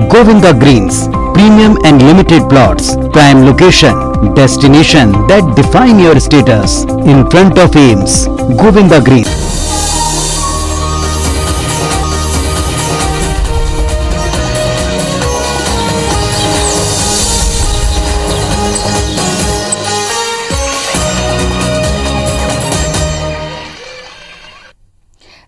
Govinda Greens, premium and limited plots, prime location, destination that define your status. In front of Ames, Govinda Greens.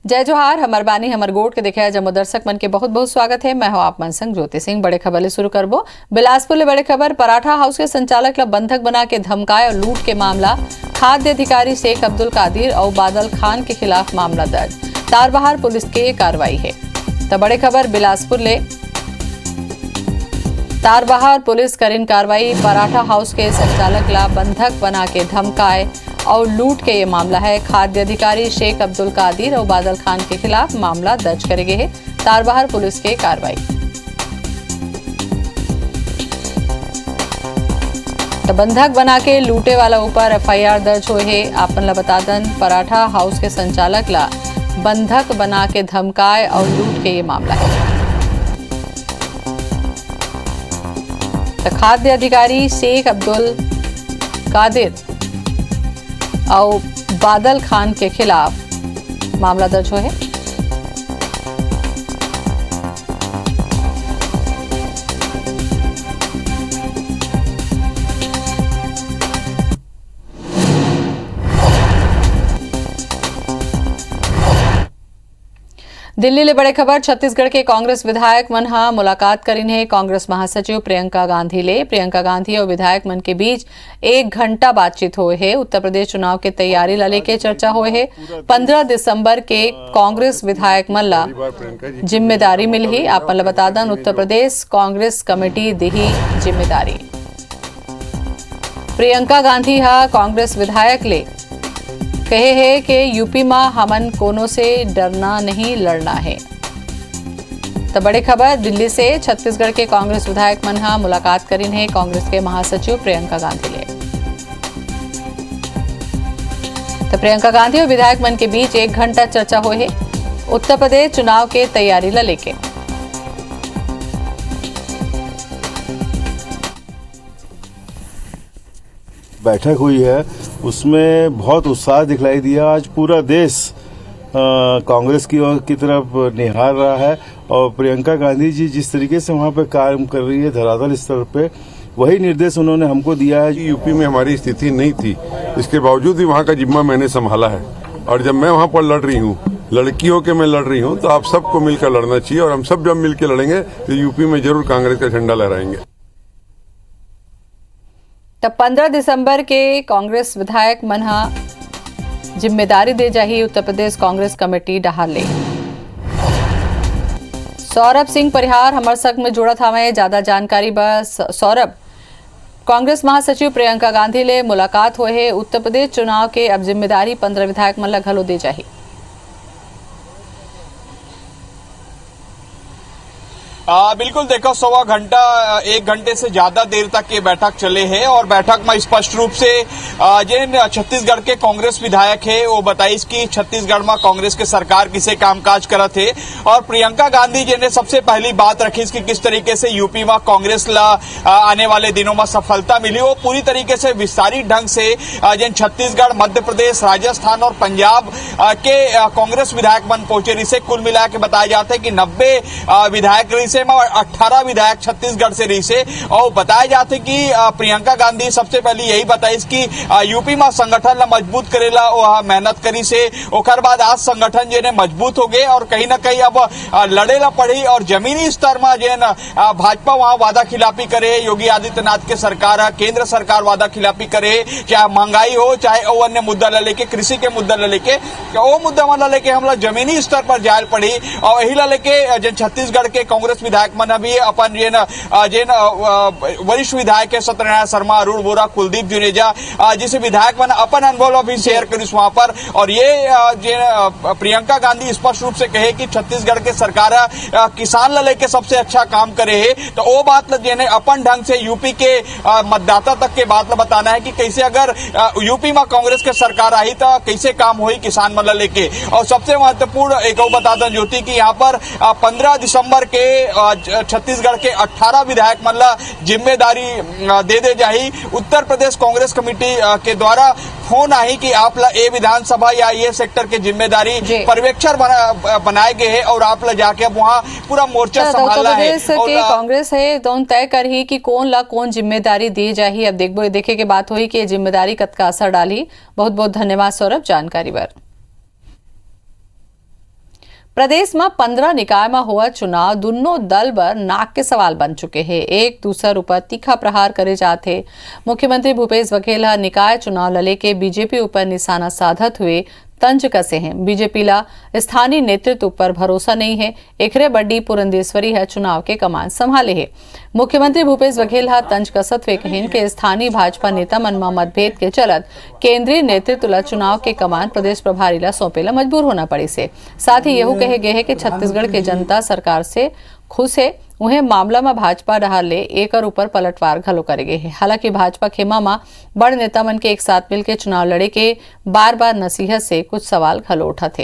जय जोहार, हमर बानी हमर गोट के देखे जम्मू दर्शक मन के बहुत बहुत स्वागत है। मैं हूं आप मन संग ज्योति सिंह। बड़े खबर ले शुरू करबो। बिलासपुर ले बड़े खबर। पराठा हाउस के संचालक ला बंधक बना के धमकाए और लूट के मामला। खाद्य अधिकारी शेख अब्दुल कादिर और बादल खान के खिलाफ मामला दर्ज। तारबहार पुलिस की कार्रवाई है। तो बड़े खबर बिलासपुर ले तारबहार पुलिस करीन कार्रवाई। पराठा हाउस के संचालक ला बंधक बना के धमकाए और लूट के ये मामला है। खाद्य अधिकारी शेख अब्दुल कादिर और बादल खान के खिलाफ मामला दर्ज करे गए है। तारबहार पुलिस के कार्रवाई। तो बंधक बना के लूटे वाला ऊपर FIR दर्ज हुए है। आपन ला बता दन पराठा हाउस के संचालक ला बंधक बना के धमकाए और लूट के ये मामला है। तो खाद्य अधिकारी शेख अब्दुल कादिर और बादल खान के खिलाफ मामला दर्ज हुआ है। दिल्ली ले बड़े खबर। छत्तीसगढ़ के कांग्रेस विधायक मन हा मुलाकात करीन है। कांग्रेस महासचिव प्रियंका गांधी ले। प्रियंका गांधी और विधायक मन के बीच 1 घंटा बातचीत हुए है। उत्तर प्रदेश चुनाव के तैयारी ला लेके चर्चा हुए है। 15 दिसंबर के कांग्रेस विधायक मन ला जिम्मेदारी मिली। आप मन ला बता दन उत्तर प्रदेश कांग्रेस कमेटी दी जिम्मेदारी। प्रियंका गांधी हा कांग्रेस विधायक ले कहे है कि यूपी में हमन कोनो से डरना नहीं लड़ना है। तो बड़े खबर दिल्ली से छत्तीसगढ़ के कांग्रेस विधायक मन हा मुलाकात करीन है कांग्रेस के महासचिव प्रियंका गांधी ले। तो प्रियंका गांधी और विधायक मन के बीच 1 घंटा चर्चा हुई है उत्तर प्रदेश चुनाव के तैयारी ला लेके। बैठक हुई है, उसमें बहुत उत्साह दिखलाई दिया। आज पूरा देश कांग्रेस की तरफ निहार रहा है और प्रियंका गांधी जी जिस तरीके से वहाँ पे काम कर रही है धरातल स्तर पे, वही निर्देश उन्होंने हमको दिया है। यूपी में हमारी स्थिति नहीं थी, इसके बावजूद भी वहाँ का जिम्मा मैंने संभाला है और जब मैं वहाँ पर लड़ रही हूँ, लड़की होकर मैं लड़ रही हूँ, तो आप सबको मिलकर लड़ना चाहिए और हम सब जब मिलकर लड़ेंगे तो यूपी में जरूर कांग्रेस का झंडा लहराएंगे। तब 15 दिसंबर के कांग्रेस विधायक मन हा जिम्मेदारी दे जाही उत्तर प्रदेश कांग्रेस कमेटी डहार ले। सौरभ सिंह परिहार हमारे संग में जुड़ा था। मैं ज्यादा जानकारी बस सौरभ, कांग्रेस महासचिव प्रियंका गांधी ले मुलाकात हुए है। उत्तर प्रदेश चुनाव के अब जिम्मेदारी 15 विधायक मन ला घलो दे जाही। बिल्कुल देखो, 1.25 घंटा 1 घंटे से ज्यादा देर तक ये बैठक चले है और बैठक में स्पष्ट रूप से जिन छत्तीसगढ़ के कांग्रेस विधायक है वो बताइस कि छत्तीसगढ़ में कांग्रेस के सरकार किसे कामकाज करत है। और प्रियंका गांधी जी ने सबसे पहली बात रखी कि किस तरीके से यूपी में कांग्रेस ला आने वाले दिनों में सफलता मिली। वो पूरी तरीके से विस्तारित ढंग से जिन छत्तीसगढ़, मध्य प्रदेश, राजस्थान और पंजाब के कांग्रेस विधायक मन पहुंचे रही से कुल मिला के बताया जाता है कि 90 विधायक रही से और 18 विधायक छत्तीसगढ़ से रही से। और बताया जाते कि प्रियंका गांधी सबसे पहले यही बताई कि यूपी में संगठन ला मजबूत करेला वो मेहनत करी से। ओकर बाद आज संगठन जो ने मजबूत हो गए और कहीं ना कहीं अब लड़ेला पड़ी और जमीनी स्तर में जो भाजपा वहां वादा खिलाफी करे। योगी आदित्यनाथ के सरकार, केंद्र सरकार वादा खिलाफी करे, चाहे महंगाई हो चाहे वो अन्य मुद्दा ला लेके, कृषि के मुद्दा ला लेके, वो मुद्दा ला लेके हम जमीनी स्तर पर जायल पड़ी। और यही ला लेके जन छत्तीसगढ़ के कांग्रेस विधायक मन भी अपन जेन वरिष्ठ विधायक है सत्यनारायण शर्मा, अरुण वोरा, कुलदीप जुनेजा, जिसे विधायक मन अपन अनुभव भी शेयर करिस वहां पर। और ये प्रियंका गांधी स्पष्ट रूप से कहे कि छत्तीसगढ़ के सरकार किसान ला लेके सबसे अच्छा काम करे है। तो वो बात जेने अपन ढंग से यूपी के मतदाता तक के बात बताना है कि कैसे अगर यूपी में कांग्रेस के सरकार आई तो कैसे काम हुई किसान मन ला लेके। और सबसे महत्वपूर्ण एक बता दें ज्योति की यहाँ पर 15 दिसंबर के छत्तीसगढ़ के 18 विधायक मतलब जिम्मेदारी दे जाही। उत्तर प्रदेश कांग्रेस कमेटी के द्वारा फोन आई कि आप ए विधानसभा या ये सेक्टर के जिम्मेदारी पर्यवेक्षक बनाए गए हैं और आप जाके अब वहाँ पूरा मोर्चा संभालना है। कांग्रेस है तो तय कर ही कि कौन जिम्मेदारी दी जाही। अब देखे के बात हुई कि जिम्मेदारी कतका असर डाली। बहुत बहुत धन्यवाद सौरभ जानकारी बर। प्रदेश में 15 निकाय में हुआ चुनाव दोनों दल बर नाक के सवाल बन चुके हैं। एक दूसर ऊपर तीखा प्रहार करे जाते। मुख्यमंत्री भूपेश बघेल निकाय चुनाव लड़े के बीजेपी ऊपर निशाना साधत हुए तंज कसे हैं। बीजेपी ला स्थानीय नेतृत्व पर भरोसा नहीं है। एकरे बड्डी पुरंदेश्वरी है चुनाव के कमान संभाले है। मुख्यमंत्री भूपेश बघेल तंज कसत हुए कहें कि स्थानीय भाजपा नेता मन में मतभेद के चलत केंद्रीय नेतृत्व ला चुनाव के कमान प्रदेश प्रभारी ला सौंपे ला मजबूर होना पड़ी से। साथ ही यह कहे गए है कि छत्तीसगढ़ के जनता सरकार से खुश है। उन्हें मामला में भाजपा रहा ले एक ऊपर पलटवार घलो करे गए है। हालांकि भाजपा खेमा में बड़ नेता मन के एक साथ मिलकर चुनाव लड़े के बार बार नसीहत से कुछ सवाल घलो उठा थे।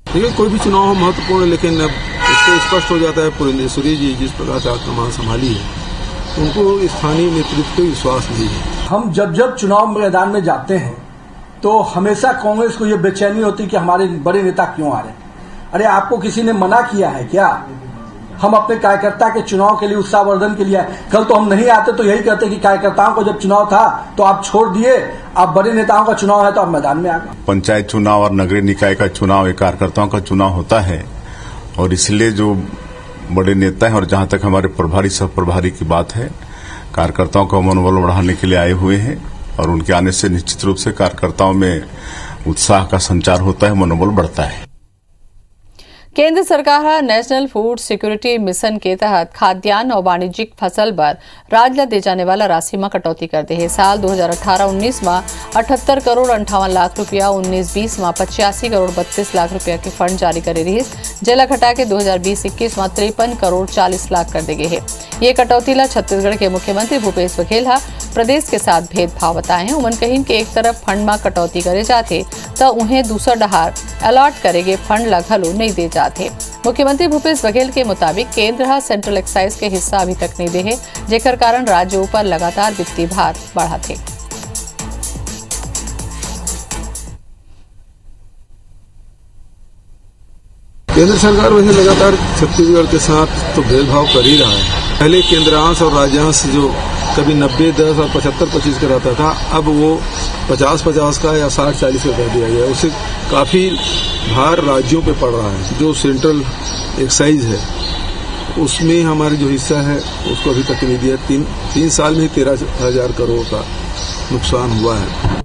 देखिए, कोई भी चुनाव महत्वपूर्ण है, लेकिन अब इससे स्पष्ट हो जाता है पुरंदेश्वरी जी जिस प्रकार से कमान संभाली है उनको स्थानीय नेतृत्व पे विश्वास नहीं है। हम जब चुनाव मैदान में जाते हैं तो हमेशा कांग्रेस को ये बेचैनी होती है कि हमारे बड़े नेता क्यों आ रहे हैं। अरे आपको किसी ने मना किया है क्या? हम अपने कार्यकर्ता के चुनाव के लिए उत्साहवर्धन के लिए कल तो हम नहीं आते तो यही कहते कि कार्यकर्ताओं को जब चुनाव था तो आप छोड़ दिए, आप बड़े नेताओं का चुनाव है तो आप मैदान में आ गए। पंचायत चुनाव और नगरीय निकाय का चुनाव एक कार्यकर्ताओं का चुनाव होता है और इसलिए जो बड़े नेता हैं और जहां तक हमारे प्रभारी सह प्रभारी की बात है, कार्यकर्ताओं का मनोबल बढ़ाने के लिए आए हुए हैं और उनके आने से निश्चित रूप से कार्यकर्ताओं में उत्साह का संचार होता है, मनोबल बढ़ता है। केंद्र सरकार नेशनल फूड सिक्योरिटी मिशन के तहत खाद्यान्न और वाणिज्यिक फसल पर राज्य दे जाने वाला राशि में कटौती कर दी है। साल 2018-19 में 78 करोड़ 58 लाख रुपया, 19-20 में 85 करोड़ 32 लाख रुपया के फंड जारी करे रही। जिला घटा के 2020-21 में 53 करोड़ 40 लाख कर दे गए है। ये कटौती ला छत्तीसगढ़ के मुख्यमंत्री भूपेश बघेल प्रदेश के साथ भेदभाव बताए हैं। उमन कहीं के एक तरफ फंड में कटौती करे जाते तो उन्हें दूसरा डहार अलॉट करेगे फंड ला घलो नहीं दे जाते। मुख्यमंत्री भूपेश बघेल के मुताबिक केंद्र सेंट्रल एक्साइज के हिस्सा अभी तक नहीं दे है, जेकर कारण राज्य ऊपर लगातार वित्तीय भार बढ़ा थे। केंद्र सरकार वैसे लगातार छत्तीसगढ़ के साथ तो भेदभाव कर ही रहा है। पहले केंद्रांश और राज्यांश जो कभी 90-10 और 75-25 का रहता था, अब वो 50-50 का या 60-40 का कर दिया गया। उससे काफी भार राज्यों पे पड़ रहा है। जो सेंट्रल एक्साइज है उसमें हमारे जो हिस्सा है उसको अभी तक नहीं दिया। 3 साल में 13,000 करोड़ का नुकसान हुआ है।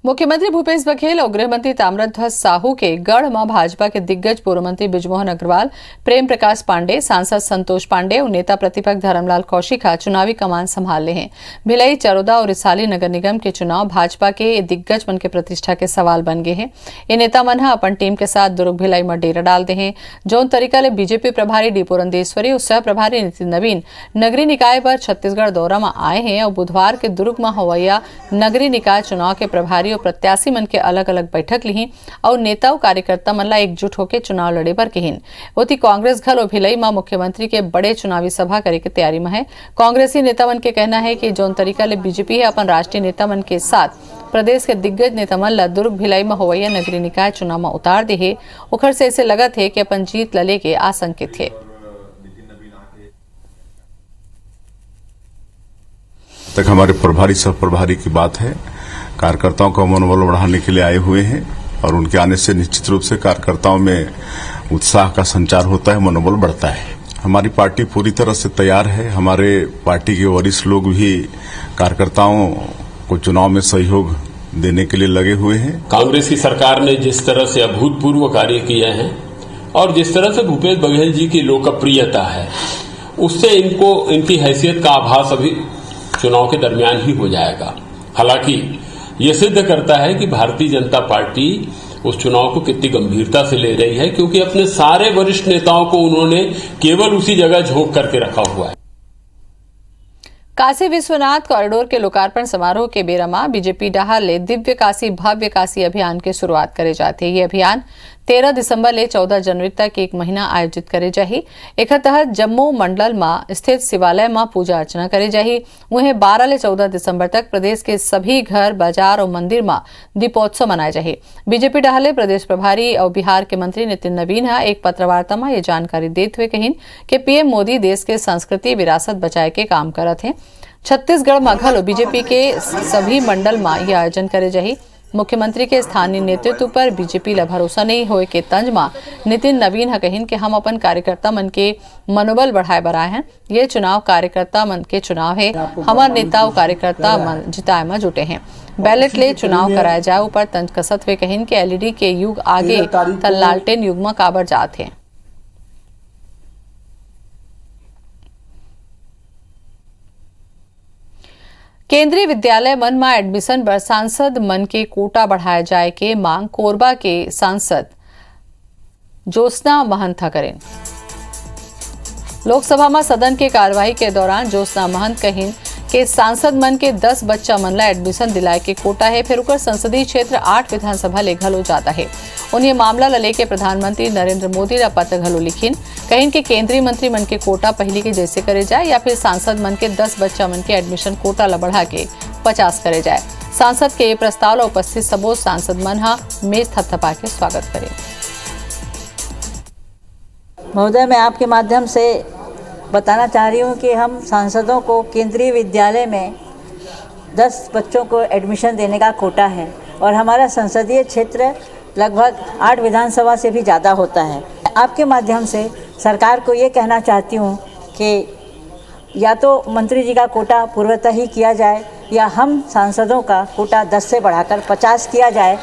मुख्यमंत्री भूपेश बघेल और गृह मंत्री ताम्रध्वज साहू के गढ़ में भाजपा के दिग्गज पूर्व मंत्री बृजमोहन अग्रवाल, प्रेम प्रकाश पांडे, सांसद संतोष पांडे और नेता प्रतिपक्ष धर्मलाल कौशिक चुनावी कमान संभाल रहे हैं। भिलाई, चरोदा और रिसाली नगर निगम के चुनाव भाजपा के दिग्गज मन के प्रतिष्ठा के सवाल बन गए हैं। ये नेता मन अपन टीम के साथ दुर्ग भिलाई में डेरा डाल दे हैं। जौन तरीका ले बीजेपी प्रभारी डी पुरंदेश्वरी और सह प्रभारी नितिन नवीन नगरीय निकाय पर छत्तीसगढ़ दौरा में आए हैं और बुधवार के दुर्ग में होवैया नगरीय निकाय चुनाव के प्रभारी और प्रत्याशी मन के अलग अलग बैठक ली और नेता और कार्यकर्ता मन ला एकजुट होकर चुनाव लड़े बर कहिन। ओती कांग्रेस घलो भिलाई में मुख्यमंत्री के बड़े चुनावी सभा करे के तैयारी में है। कांग्रेसी नेता मन के कहना है कि जौन तरीका ले बीजेपी है अपन राष्ट्रीय नेता मन के साथ प्रदेश के दिग्गज नेता मन ला दुर्ग भिलाई में होवैया नगरीय निकाय चुनाव में उतार दे है। उखर से ऐसे लगा थे कि अपन जीत लले के आशंकित थे। तक हमारे प्रभारी सह प्रभारी की बात है, कार्यकर्ताओं का मनोबल बढ़ाने के लिए आए हुए हैं और उनके आने से निश्चित रूप से कार्यकर्ताओं में उत्साह का संचार होता है, मनोबल बढ़ता है। हमारी पार्टी पूरी तरह से तैयार है। हमारे पार्टी के वरिष्ठ लोग भी कार्यकर्ताओं को चुनाव में सहयोग देने के लिए लगे हुए हैं। कांग्रेस की सरकार ने जिस तरह से अभूतपूर्व कार्य किए हैं और जिस तरह से भूपेश बघेल जी की लोकप्रियता है, उससे इनकी हैसियत का आभास अभी चुनाव के दरमियान ही हो जाएगा। हालांकि ये सिद्ध करता है कि भारतीय जनता पार्टी उस चुनाव को कितनी गंभीरता से ले रही है, क्योंकि अपने सारे वरिष्ठ नेताओं को उन्होंने केवल उसी जगह झोंक करके रखा हुआ है। काशी विश्वनाथ कॉरिडोर के लोकार्पण समारोह के बेरा में बीजेपी डहार ले दिव्य काशी भव्य काशी अभियान की शुरुआत करे जाती है। ये अभियान 13 दिसंबर ले 14 जनवरी तक एक महीना आयोजित करे जाही। एक तहत जम्मू मंडल में स्थित शिवालय में पूजा अर्चना करे जाही। वहीं 12 ले 14 दिसंबर तक प्रदेश के सभी घर, बाजार और मंदिर में दीपोत्सव मनाए जाही। बीजेपी डहले प्रदेश प्रभारी और बिहार के मंत्री नितिन नवीन एक पत्रवार्ता में ये जानकारी देते हुए कहिन कि पीएम मोदी देश के संस्कृति विरासत बचाए के काम करत हैं। छत्तीसगढ़ में घलो बीजेपी के सभी मंडल में यह आयोजन करे जाही। मुख्यमंत्री के स्थानीय नेतृत्व पर बीजेपी ला भरोसा नहीं होए के तंज में नितिन नवीन कहिन कि हम अपन कार्यकर्ता मन के मनोबल बढ़ाए बर आए हैं। ये चुनाव कार्यकर्ता मन के चुनाव है। हमार नेता और कार्यकर्ता मन जिताए में जुटे हैं। बैलेट ले चुनाव कराया जाए ऊपर तंज कसत हुए कहिन कि एलईडी के युग आगे त लालटेन युग में काबर जात है। केंद्रीय विद्यालय मन में एडमिशन पर सांसद मन के कोटा बढ़ाया जाए के मांग कोरबा के सांसद ज्योत्सना महंत करें। लोकसभा में सदन के कार्यवाही के दौरान ज्योत्सना महंत कहिन के सांसद मन के 10 बच्चा मन ला एडमिशन दिलाए के कोटा है, फिर उकर संसदीय क्षेत्र 8 विधानसभा ले घलो जाता है। उन्हें मामला ला लेके प्रधानमंत्री नरेंद्र मोदी ला पत्र घलो लिखिन। कहिन कि केंद्रीय मंत्री मन के कोटा पहले के जैसे करे जाए या फिर सांसद मन के 10 बच्चा मन के एडमिशन कोटा ला बढ़ा के 50 करे जाए। सांसद के ये प्रस्ताव ला उपस्थित सबो सांसद मन मेज थपथपा के स्वागत करे। महोदय, मैं आपके माध्यम से बताना चाह रही हूँ कि हम सांसदों को केंद्रीय विद्यालय में 10 बच्चों को एडमिशन देने का कोटा है और हमारा संसदीय क्षेत्र लगभग 8 विधानसभा से भी ज़्यादा होता है। आपके माध्यम से सरकार को ये कहना चाहती हूँ कि या तो मंत्री जी का कोटा पूर्वतः ही किया जाए या हम सांसदों का कोटा 10 से बढ़ाकर 50 किया जाए।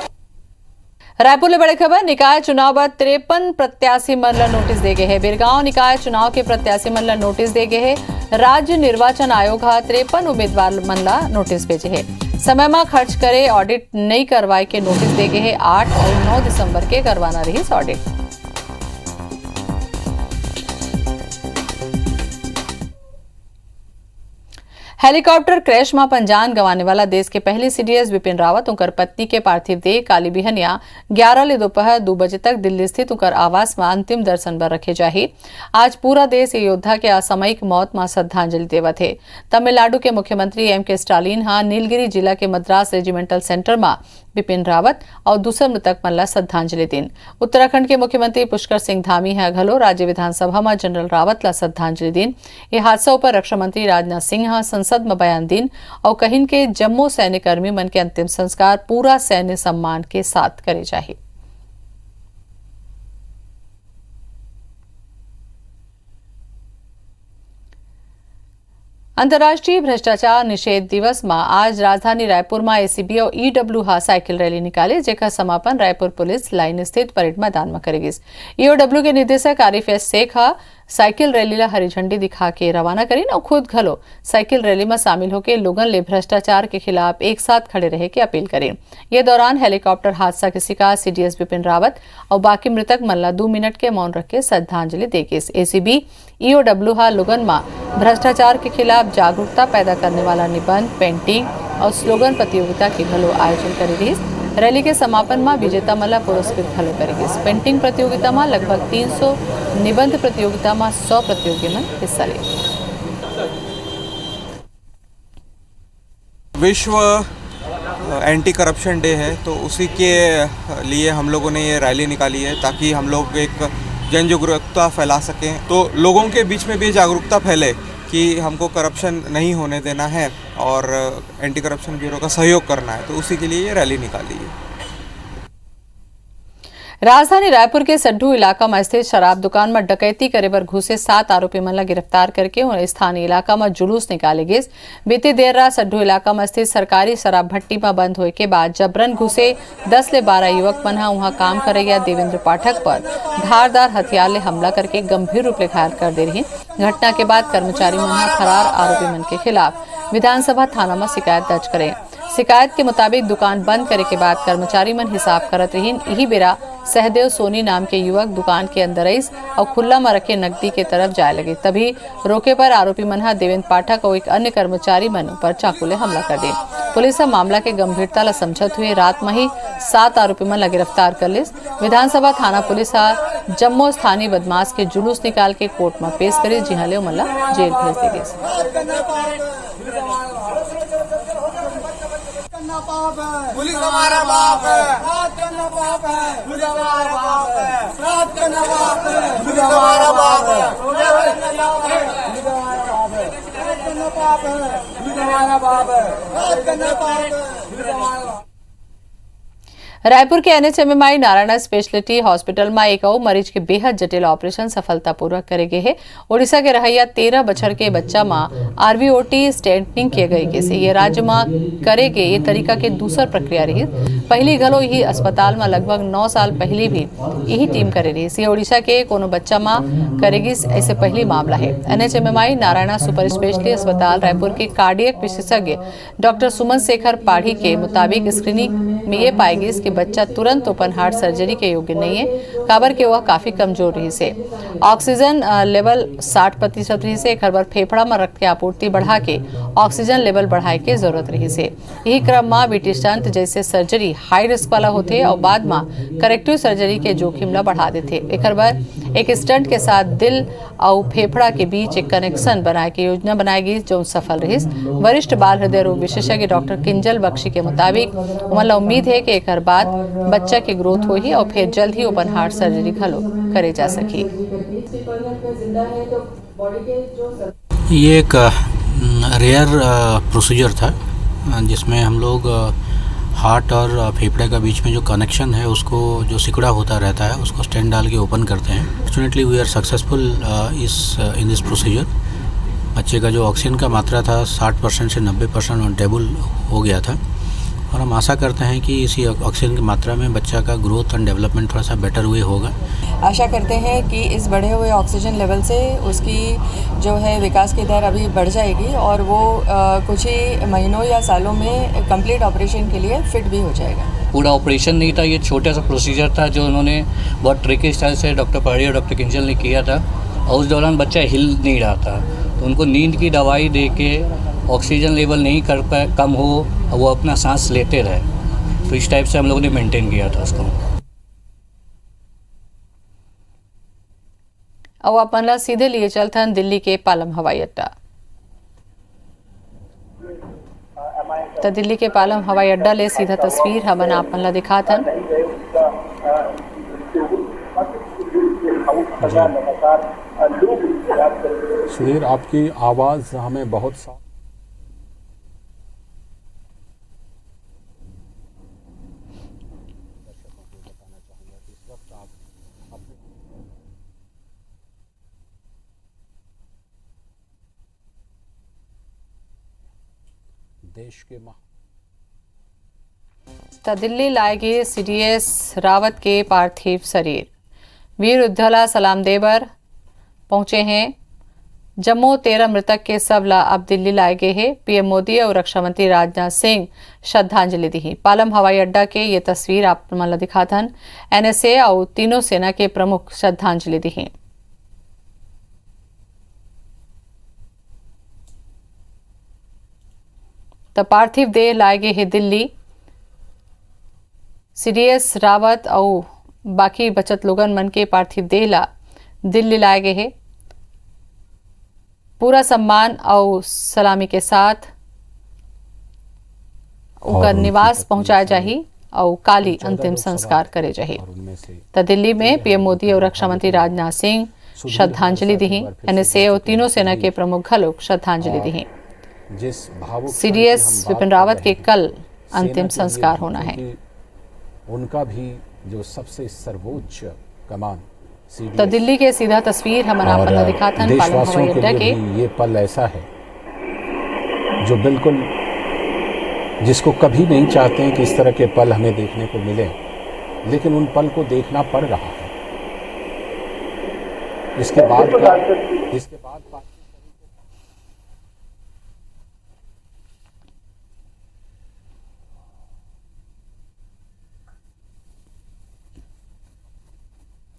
रायपुर में बड़ी खबर, निकाय चुनाव पर 53 प्रत्याशी मन ला नोटिस दे गए हैं। बिरगांव निकाय चुनाव के प्रत्याशी मन ला नोटिस दे गए हैं। राज्य निर्वाचन आयोग 53 उम्मीदवार मन ला नोटिस भेजे है। समय में खर्च करे ऑडिट नहीं करवाए के नोटिस दे गए हैं। 8 और 9 दिसंबर के करवाना रही ऑडिट। हेलीकॉप्टर क्रैश में अपन जान गंवाने वाला देश के पहले सीडीएस बिपिन रावत उनकर पत्नी के पार्थिव देह काली बिहनिया 11 ले दोपहर 2 बजे तक दिल्ली स्थित उनकर आवास में अंतिम दर्शन पर रखे जाही। आज पूरा देश ये योद्धा के असामयिक मौत में श्रद्धांजलि देवत है। तमिलनाडु के मुख्यमंत्री एम.के. स्टालिन नीलगिरी जिला के मद्रास रेजिमेंटल सेंटर में बिपिन रावत और दूसरे मृतक मन ला श्रद्धांजलि दिन। उत्तराखंड के मुख्यमंत्री पुष्कर सिंह धामी घलो राज्य विधानसभा में जनरल रावत ला श्रद्धांजलि दिन। ये हादसा पर रक्षा मंत्री राजनाथ सिंह संसद में बयान दिन और कहिन के जम्मू सैन्य कर्मी मन के अंतिम संस्कार पूरा सैन्य सम्मान के साथ करे जाए। अंतर्राष्ट्रीय भ्रष्टाचार निषेध दिवस में आज राजधानी रायपुर में एसीबी और ईडब्ल्यू साइकिल रैली निकाली, जेका समापन रायपुर पुलिस लाइन स्थित परेड मैदान में करेगी। ईओडब्ल्यू के निदेशक Arif S Shaikh cycle rally ला हरी झंडी दिखा के रवाना करीन और खुद घलो साइकिल रैली में शामिल होकर लोगन ले भ्रष्टाचार के खिलाफ एक साथ खड़े रहे की अपील करें। ये दौरान हेलीकॉप्टर हादसा के शिकार सीडीएस बिपिन रावत और बाकी मृतक मन ला 2 मिनट के मौन रख के श्रद्धांजलि देगी। एसीबी ईओडब्ल्यू लोगन में भ्रष्टाचार के खिलाफ जागरूकता पैदा करने वाला निबंध, पेंटिंग और स्लोगन प्रतियोगिता के घलो आयोजन करे रही। रैली के समापन में विजेता मला पुरस्कृत घलो करेगी। पेंटिंग प्रतियोगिता में लगभग 300, निबंध प्रतियोगिता में 100 प्रतियोगी में हिस्सा ले। विश्व एंटी करप्शन डे है, तो उसी के लिए हम लोगों ने ये रैली निकाली है ताकि हम लोग एक जन जागरूकता फैला सकें, तो लोगों के बीच में भी जागरूकता फैले कि हमको करप्शन नहीं होने देना है और एंटी करप्शन ब्यूरो का सहयोग करना है, तो उसी के लिए ये रैली निकाली है। राजधानी रायपुर के सड्ढू इलाका में स्थित शराब दुकान में डकैती करे पर घुसे 7 आरोपी मन ला गिरफ्तार करके उन्हें स्थानीय इलाका में जुलूस निकाले गए। बीती देर रात सड्ढू इलाका में स्थित सरकारी शराब भट्टी में बंद होने के बाद जबरन घुसे 10 ले 12 युवक मन वहां काम करेगा देवेंद्र पाठक पर धारदार हथियार ले हमला करके गंभीर रूप ले घायल कर दे रही। घटना के बाद कर्मचारी मन फरार आरोपी मन के खिलाफ विधानसभा थाना में शिकायत दर्ज करे। शिकायत के मुताबिक दुकान बंद करे के बाद कर्मचारी मन हिसाब करत रही। यही बेरा सहदेव सोनी नाम के युवक दुकान के अंदर आईस और खुला में रखे नकदी के तरफ जाए लगे। तभी रोके पर आरोपी मन देवेंद्र पाठक और एक अन्य कर्मचारी मन पर चाकू ले हमला कर दिए। पुलिस मामला के गंभीरता ला समझत हुए रात में ही 7 आरोपी मन ला गिरफ्तार कर लिस। विधानसभा थाना पुलिस हा जम्मो स्थानीय बदमाश के जुलूस निकाल के कोर्ट में पेश करे, जिहा ले मन ला जेल भेज दे गिस। पुलिस हमारा बाप है, रात करना बाप है, पुलिस हमारा बाप है, रात करना बाप है, पुलिस हमारा बाप है, पुलिस हमारा बाप है, पुलिस हमारा बाप है, रात करना बाप है, पुलिस हमारा बाप है। रायपुर के NHMMI नारायणा स्पेशलिटी हॉस्पिटल में एक और मरीज के बेहद जटिल ऑपरेशन सफलतापूर्वक करे गए है। ओडिशा के रहैया 13 बछर के बच्चा में RVOT स्टेंटिंग किए गए के से ये राज्य में करे के ये तरीका के दूसर प्रक्रिया रही। पहली गलो यही अस्पताल में लगभग 9 साल पहले भी यही टीम करे रही। ये ओडिशा के कोनो बच्चा में करेगी ऐसे पहली मामला है। NHMMI नारायणा सुपर स्पेशलिटी अस्पताल रायपुर के कार्डियक विशेषज्ञ डॉक्टर सुमन शेखर पाढ़ी के मुताबिक स्क्रीनिंग में ये पाएगी कि बच्चा तुरंत ओपन हार्ट सर्जरी के योग्य नहीं है, काबर के वह काफी कमजोर रही से। ऑक्सीजन लेवल 60% रही से। एक बार फेफड़ा में रक्त की आपूर्ति बढ़ा के ऑक्सीजन लेवल बढ़ाए के जरूरत रही से। यही क्रम में बीटी स्टंट जैसे सर्जरी हाई रिस्क वाला होते और बाद में करेक्टिव सर्जरी के जोखिम ला बढ़ा देते। एक बार एक स्टंट के साथ दिल और फेफड़ा के बीच एक कनेक्शन बनाए के योजना बनाएगी जो सफल रही। वरिष्ठ बाल हृदय रोग विशेषज्ञ डॉक्टर किंजल बख्शी के मुताबिक मतलब उम्मीद है कि एक बाद बच्चा की ग्रोथ हो ही और फिर जल्द ही ओपन हार्ट सर्जरी खलो करे जा सके। ये एक रेयर प्रोसीजर था जिसमें हम लोग हार्ट और फेफड़े का बीच में जो कनेक्शन है उसको जो सिकुड़ा होता रहता है उसको स्टेंट डाल के ओपन करते हैं। Fortunately we are successful in this procedure. बच्चे का जो ऑक्सीजन का मात्रा था 60% से 90% ऑन टेबल हो गया था और हम आशा करते हैं कि इसी ऑक्सीजन की मात्रा में बच्चा का ग्रोथ एंड डेवलपमेंट थोड़ा सा बेटर हुए होगा। आशा करते हैं कि इस बढ़े हुए ऑक्सीजन लेवल से उसकी जो है विकास की दर अभी बढ़ जाएगी और वो कुछ ही महीनों या सालों में कंप्लीट ऑपरेशन के लिए फिट भी हो जाएगा। पूरा ऑपरेशन नहीं था, ये छोटा सा प्रोसीजर था जो उन्होंने बहुत ट्रिकी स्टाइल से डॉक्टर पाड़ी और डॉक्टर किंजल ने किया था और उस दौरान बच्चा हिल नहीं रहा था तो उनको नींद की दवाई दे के ऑक्सीजन लेवल नहीं कर पाए, कम हो, वो अपना सांस लेते रहे। तो इस टाइप से हम लोगों ने मेंटेन किया था उसको। अब अपन ला सीधे लिए चलथन दिल्ली के पालम हवाई अड्डा। तो दिल्ली के पालम हवाई अड्डा ले सीधा तस्वीर हमन अपन ला दिखाथन। सुधीर, आपकी आवाज हमें बहुत साफ देश के दिल्ली लाए गए CDS रावत के पार्थिव शरीर वीर उद्धला सलाम देवर पहुंचे हैं। जम्मू 13 मृतक के सबला अब दिल्ली लाए गए हैं। PM मोदी और रक्षा मंत्री राजनाथ सिंह श्रद्धांजलि दी। पालम हवाई अड्डा के ये तस्वीर आप मला दिखाथन। NSA और तीनों सेना के प्रमुख श्रद्धांजलि दी। तो पार्थिव देह लाए गए हैं दिल्ली। CDS रावत और बाकी बचत लोगन मन के पार्थिव देह ला दिल्ली लाए गए हैं। पूरा सम्मान और सलामी के साथ उनका निवास पहुंचाया जाही और काली अंतिम संस्कार करे जाही। तो दिल्ली में PM मोदी और रक्षा मंत्री राजनाथ सिंह श्रद्धांजलि दी। NSA और तीनों सेना के प्रमुख घलोक श्रद्धांजलि दी। CDS विपिन रावत के कल अंतिम संस्कार होना है। उनका भी जो सबसे सर्वोच्च कमान तो दिल्ली के सीधा तस्वीर हम आपको दिखाथन पालम हवाई अड्डा के। ये पल ऐसा है जो बिल्कुल जिसको कभी नहीं चाहते हैं कि इस तरह के पल हमें देखने को मिले, लेकिन उन पल को देखना पड़ रहा है। इसके बाद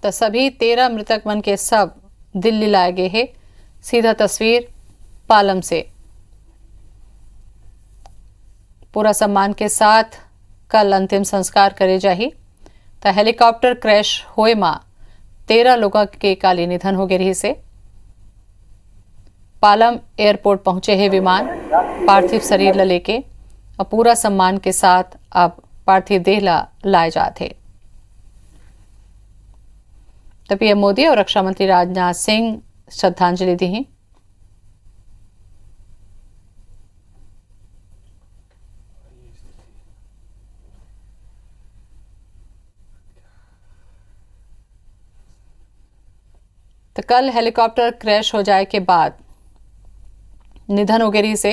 तो सभी 13 मृतक मन के सब दिल्ली लाए गए हैं। सीधा तस्वीर पालम से पूरा सम्मान के साथ कल अंतिम संस्कार करे जाही। तो हेलीकॉप्टर क्रैश होए मां 13 लोगों के काली निधन हो गए रही से। पालम एयरपोर्ट पहुंचे है विमान पार्थिव शरीर ला लेके और पूरा सम्मान के साथ अब पार्थिव देह ला लाए जाते। तो पीएम मोदी और रक्षा मंत्री राजनाथ सिंह श्रद्धांजलि दी। तो कल हेलीकॉप्टर क्रैश हो जाए के बाद निधन हो गई से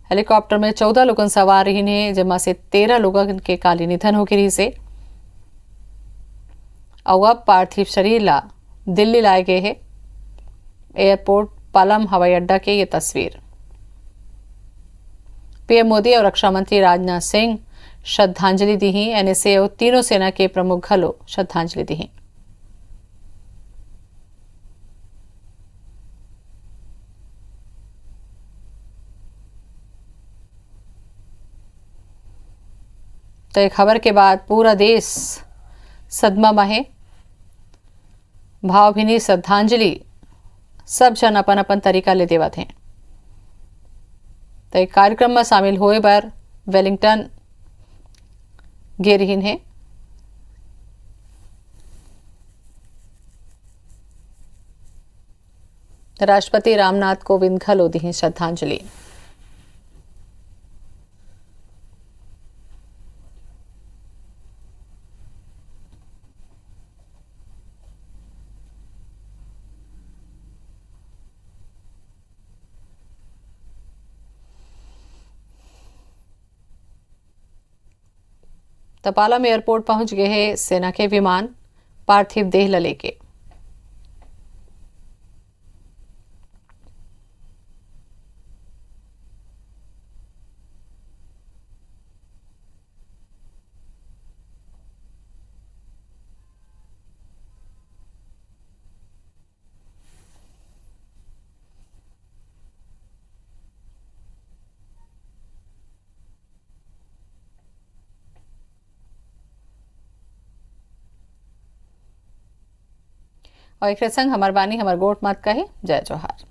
हेलीकॉप्टर में 14 लोग सवार रही ने, जिनमें से 13 लोगों के काली निधन हो गई से। और अब पार्थिव शरीर ला दिल्ली लाए गए है। एयरपोर्ट पालम हवाई अड्डा के ये तस्वीर। पीएम मोदी और रक्षा मंत्री राजनाथ सिंह श्रद्धांजलि दी। एनएसए और तीनों सेना के प्रमुख घलो श्रद्धांजलि दी। तो एक खबर के बाद पूरा देश सदमा में है। भावभीनी श्रद्धांजलि सब जन अपन अपन तरीका ले देवत हैं। तो एक कार्यक्रम में शामिल होए बर वेलिंगटन गे रहीन है। राष्ट्रपति रामनाथ कोविंद घलो दी श्रद्धांजलि। तो पालम एयरपोर्ट पहुंच गए हैं सेना के विमान पार्थिव देह ला लेके। और एक संग हमार बानी हमार गोट मत कहे। जय जोहार।